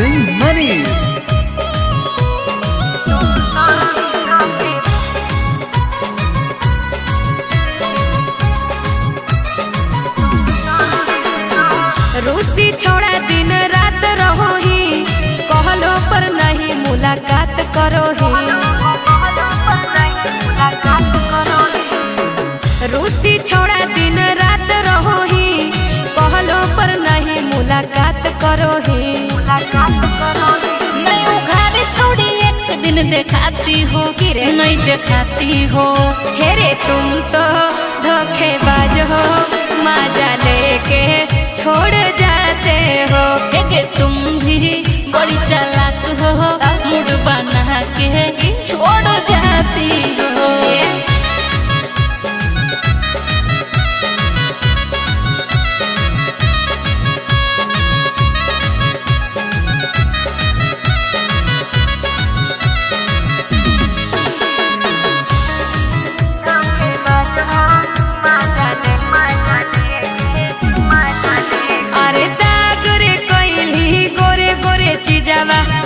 RC Manish। रूसी छोड़ा दिन रात रहो ही, कहलो पर नहीं मुलाकात करो ही। रूसी छोड़ा दिन रात रहो ही, कहलो पर नहीं मुलाकात करो ही। मैं उघार छोड़ी एक दिन दिखाती हो, नहीं दिखाती हो। हेरे तुम तो धोखेबाज हो, मजा लेके छोड़ जाते हो। कि तुम भी बड़ी चालाक हो, मूड बना के छोड़ जाती हो।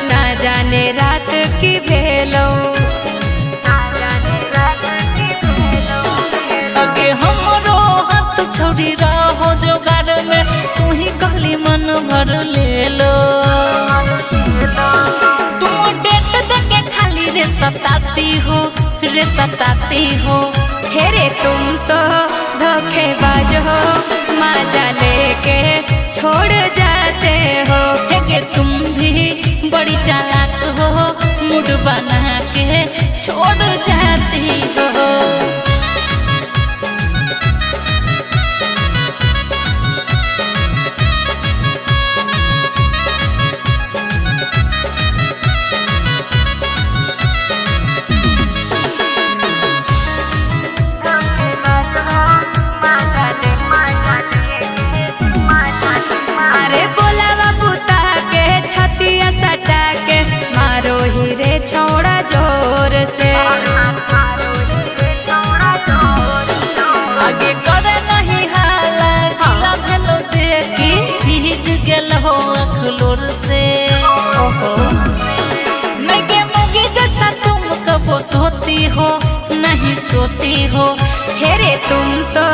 ना जाने रात की भेलो, अगे हमरो हाथ छोड़ी रहो जोगाड़ में, तू ही कहली मन भर ले लो। तुम डेट देके खाली रे सताती हो, रे सताती हो। हेरे तुम तो धोखेबाज हो, मजा लेके छोड़ जाते हो। कि तुम भी बड़ी चालाक हो, मूड बना के छोड़ जाती हो। छोड़ा जोर से आगे करे नहीं हाला, हाला भेलो देखी भीज गेल हो अखलोर से। ओहो मैं के मुगी जैसा तुम कबो सोती हो, नहीं सोती हो। हेरे तुम तो